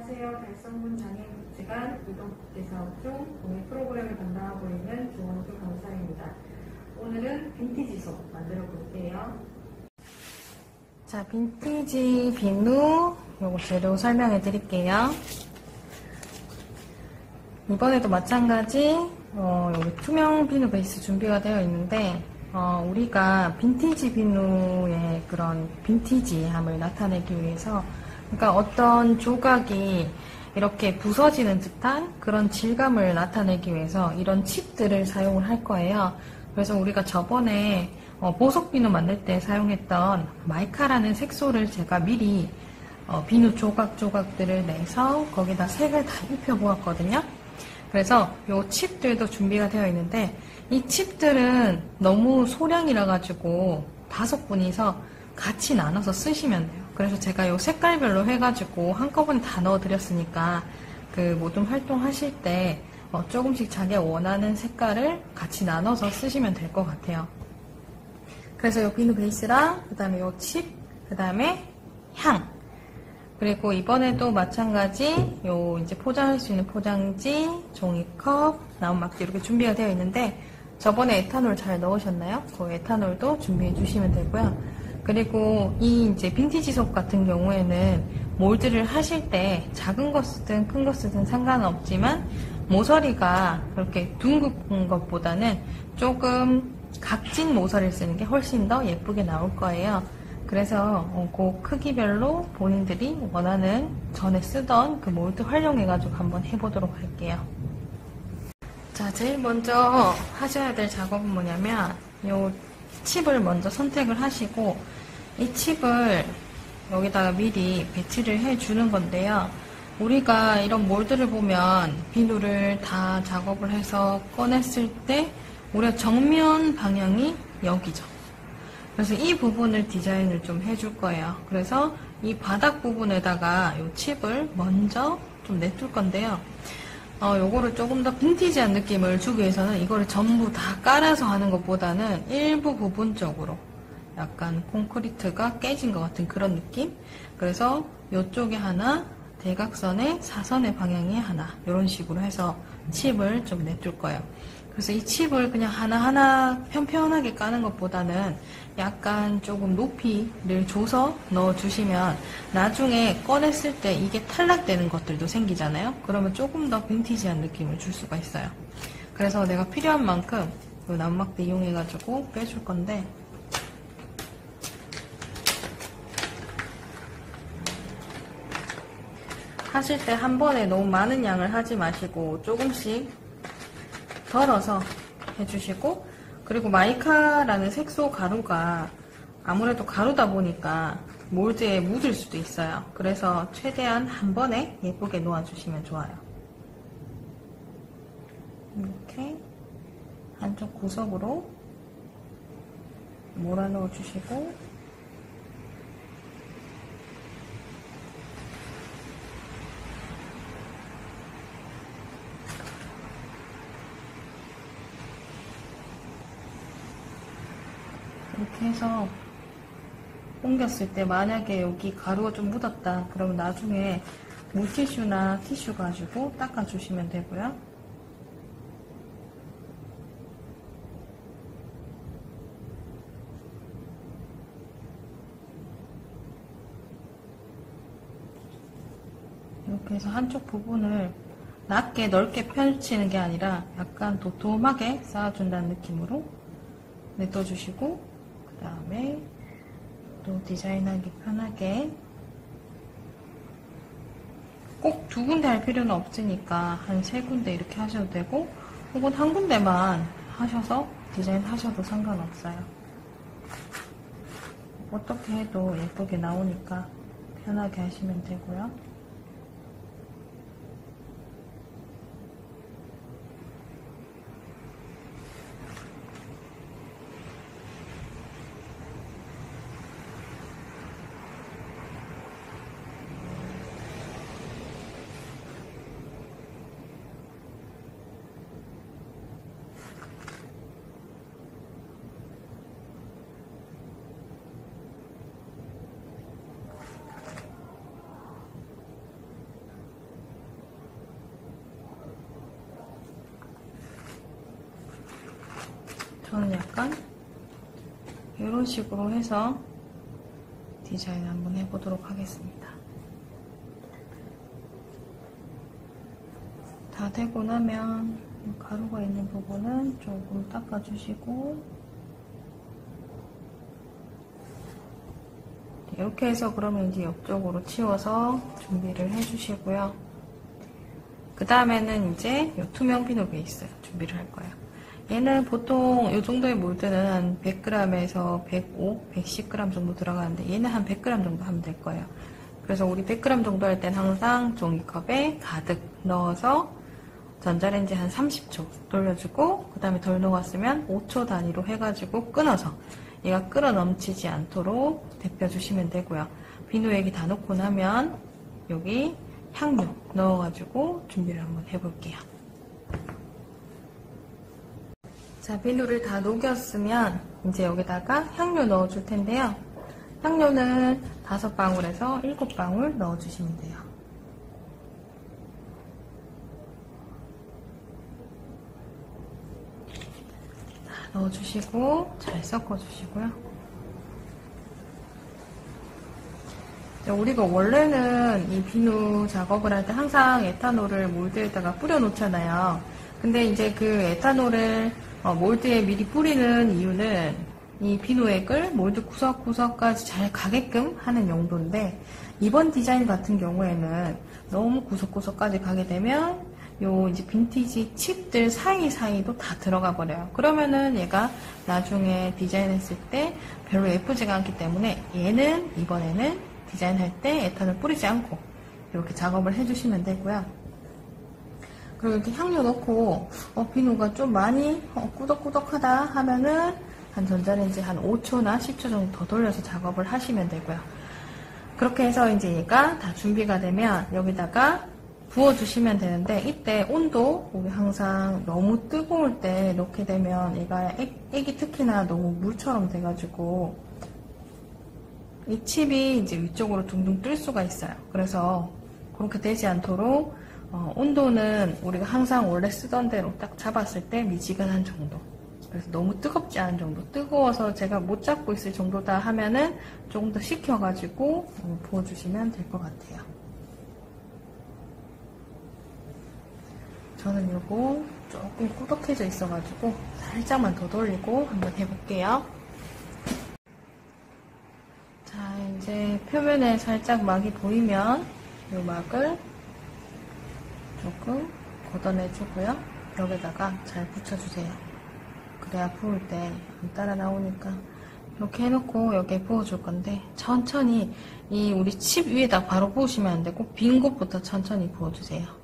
안녕하세요. 달성군 장애인복지관 이동국제사업 중 공익 프로그램을 담당하고 있는 조원주 강사입니다. 오늘은 빈티지 속 만들어 볼게요. 자, 빈티지 비누 요거 재료 설명해 드릴게요. 이번에도 마찬가지 여기 투명 비누 베이스 준비가 되어 있는데 우리가 빈티지 비누의 그런 빈티지함을 나타내기 위해서, 그러니까 어떤 조각이 이렇게 부서지는 듯한 그런 질감을 나타내기 위해서 이런 칩들을 사용을 할 거예요. 그래서 우리가 저번에 보석 비누 만들 때 사용했던 마이카라는 색소를 제가 미리 비누 조각들을 내서 거기다 색을 다 입혀 보았거든요. 그래서 이 칩들도 준비가 되어 있는데, 이 칩들은 너무 소량이라 가지고 5분이서 같이 나눠서 쓰시면 돼요. 그래서 제가 이 색깔별로 해가지고 한꺼번에 다 넣어드렸으니까 그 모든 활동하실 때 조금씩 자기가 원하는 색깔을 같이 나눠서 쓰시면 될 것 같아요. 그래서 이 비누 베이스랑 그 다음에 이 칩, 그 다음에 향, 그리고 이번에도 마찬가지 요 이제 포장할 수 있는 포장지, 종이컵, 나무막지 이렇게 준비가 되어 있는데, 저번에 에탄올 잘 넣으셨나요? 그 에탄올도 준비해 주시면 되고요. 그리고 이 이제 빈티지 속 같은 경우에는 몰드를 하실 때 작은 거 쓰든 큰 거 쓰든 상관은 없지만 모서리가 그렇게 둥근 것보다는 조금 각진 모서리를 쓰는 게 훨씬 더 예쁘게 나올 거예요. 그래서 그 크기별로 본인들이 원하는 전에 쓰던 그 몰드 활용해가지고 한번 해보도록 할게요. 자, 제일 먼저 하셔야 될 작업은 뭐냐면, 요 칩을 먼저 선택을 하시고, 이 칩을 여기다가 미리 배치를 해주는 건데요. 우리가 이런 몰드를 보면 비누를 다 작업을 해서 꺼냈을 때 우리가 정면 방향이 여기죠. 그래서 이 부분을 디자인을 좀 해줄 거예요. 그래서 이 바닥 부분에다가 이 칩을 먼저 좀 내둘 건데요. 요거를 조금 더 빈티지한 느낌을 주기 위해서는 이거를 전부 다 깔아서 하는 것보다는 일부 부분적으로 약간 콘크리트가 깨진 것 같은 그런 느낌? 그래서 이쪽에 하나, 대각선에 사선의 방향에 하나, 이런 식으로 해서 칩을 좀 내둘 거예요. 그래서 이 칩을 그냥 하나하나 편편하게 까는 것보다는 약간 조금 높이를 줘서 넣어주시면 나중에 꺼냈을 때 이게 탈락되는 것들도 생기잖아요. 그러면 조금 더 빈티지한 느낌을 줄 수가 있어요. 그래서 내가 필요한 만큼 이 나무막대 이용해가지고 빼줄 건데, 하실 때 한 번에 너무 많은 양을 하지 마시고 조금씩 덜어서 해주시고, 그리고 마이카라는 색소 가루가 아무래도 가루다 보니까 몰드에 묻을 수도 있어요. 그래서 최대한 한 번에 예쁘게 놓아주시면 좋아요. 이렇게 한쪽 구석으로 몰아 넣어주시고, 이렇게 해서 옮겼을 때 만약에 여기 가루가 좀 묻었다 그러면 나중에 물티슈나 티슈 가지고 닦아주시면 되고요. 이렇게 해서 한쪽 부분을 낮게 넓게 펼치는 게 아니라 약간 도톰하게 쌓아준다는 느낌으로 내둬주시고, 그 다음에 또 디자인하기 편하게 꼭 2군데 할 필요는 없으니까 한 3군데 이렇게 하셔도 되고, 혹은 한 군데만 하셔서 디자인 하셔도 상관없어요. 어떻게 해도 예쁘게 나오니까 편하게 하시면 되고요. 저는 약간 이런 식으로 해서 디자인 한번 해보도록 하겠습니다. 다 되고 나면 가루가 있는 부분은 조금 닦아주시고, 이렇게 해서 그러면 이제 옆쪽으로 치워서 준비를 해주시고요. 그 다음에는 이제 이 투명 비누 베이스 준비를 할 거예요. 얘는 보통 이 정도의 몰드는 한 100g에서 105, 110g 정도 들어가는데 얘는 한 100g 정도 하면 될 거예요. 그래서 우리 100g 정도 할 땐 항상 종이컵에 가득 넣어서 전자레인지 한 30초 돌려주고, 그 다음에 덜 녹았으면 5초 단위로 해가지고 끊어서 얘가 끓어 넘치지 않도록 데펴주시면 되고요. 비누액이 다 넣고 나면 여기 향료 넣어가지고 준비를 한번 해볼게요. 자, 비누를 다 녹였으면 이제 여기다가 향료 넣어줄 텐데요. 향료는 5방울에서 7방울 넣어주시면 돼요. 자, 넣어주시고 잘 섞어주시고요. 우리가 원래는 이 비누 작업을 할 때 항상 에탄올을 몰드에다가 뿌려 놓잖아요. 근데 이제 그 에탄올을 몰드에 미리 뿌리는 이유는 이 비누액을 몰드 구석구석까지 잘 가게끔 하는 용도인데, 이번 디자인 같은 경우에는 너무 구석구석까지 가게 되면 요 이제 빈티지 칩들 사이사이도 다 들어가 버려요. 그러면은 얘가 나중에 디자인했을 때 별로 예쁘지가 않기 때문에 얘는 이번에는 디자인할 때 에탄올 뿌리지 않고 이렇게 작업을 해주시면 되고요. 그리고 이렇게 향료 넣고 비누가 좀 많이 꾸덕꾸덕하다 하면은 한 전자레인지 한 5초나 10초 정도 더 돌려서 작업을 하시면 되고요. 그렇게 해서 이제 얘가 다 준비가 되면 여기다가 부어주시면 되는데, 이때 온도 우리 항상 너무 뜨거울 때 넣게 되면 얘가 액이 특히나 너무 물처럼 돼가지고 이 칩이 이제 위쪽으로 둥둥 뜰 수가 있어요. 그래서 그렇게 되지 않도록 온도는 우리가 항상 원래 쓰던 대로 딱 잡았을 때 미지근한 정도, 그래서 너무 뜨겁지 않은 정도, 뜨거워서 제가 못 잡고 있을 정도다 하면은 조금 더 식혀가지고 부어주시면 될 것 같아요. 저는 요거 조금 꾸덕해져 있어가지고 살짝만 더 돌리고 한번 해볼게요. 자, 이제 표면에 살짝 막이 보이면 이 막을 조금 걷어내주고요. 여기다가 잘 붙여주세요. 그래야 부을 때 안 따라 나오니까. 이렇게 해놓고 여기에 부어줄 건데, 천천히 이 우리 칩 위에다 바로 부으시면 안 되고 빈 곳부터 천천히 부어주세요.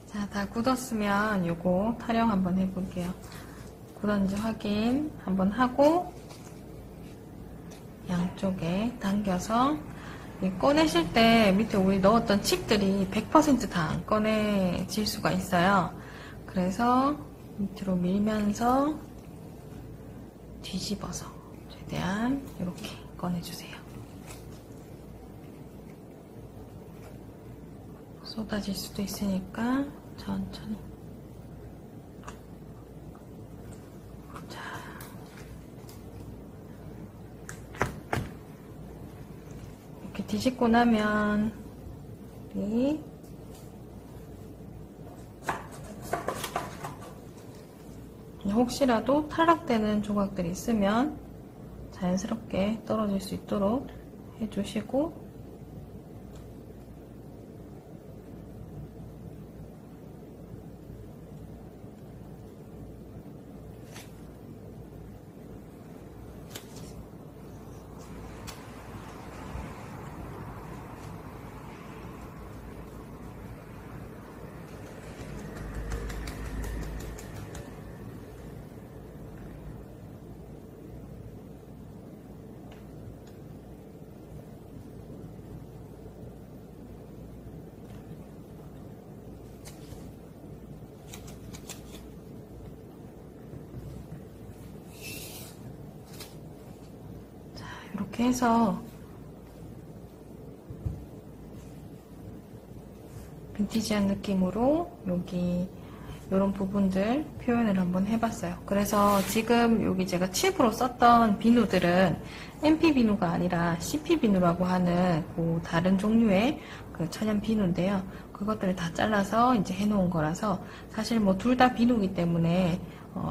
자, 다 굳었으면 요거 타령 한번 해볼게요. 굳었는지 확인 한번 하고 양쪽에 당겨서 꺼내실 때 밑에 우리 넣었던 칩들이 100% 다 안 꺼내질 수가 있어요. 그래서 밑으로 밀면서 뒤집어서 최대한 이렇게 꺼내주세요. 쏟아질 수도 있으니까 천천히. 자, 이렇게 뒤집고 나면 우리 혹시라도 탈락되는 조각들이 있으면 자연스럽게 떨어질 수 있도록 해주시고, 이렇게 해서 빈티지한 느낌으로 여기 이런 부분들 표현을 한번 해봤어요. 그래서 지금 여기 제가 칩으로 썼던 비누들은 MP 비누가 아니라 CP 비누라고 하는 그 다른 종류의 그 천연 비누인데요. 그것들을 다 잘라서 이제 해놓은 거라서 사실 뭐 둘 다 비누이기 때문에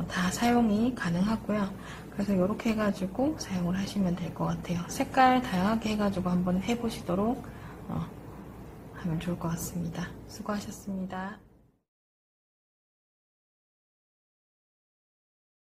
다 사용이 가능하고요. 그래서 이렇게 해가지고 사용을 하시면 될 것 같아요. 색깔 다양하게 해가지고 한번 해보시도록 하면 좋을 것 같습니다. 수고하셨습니다.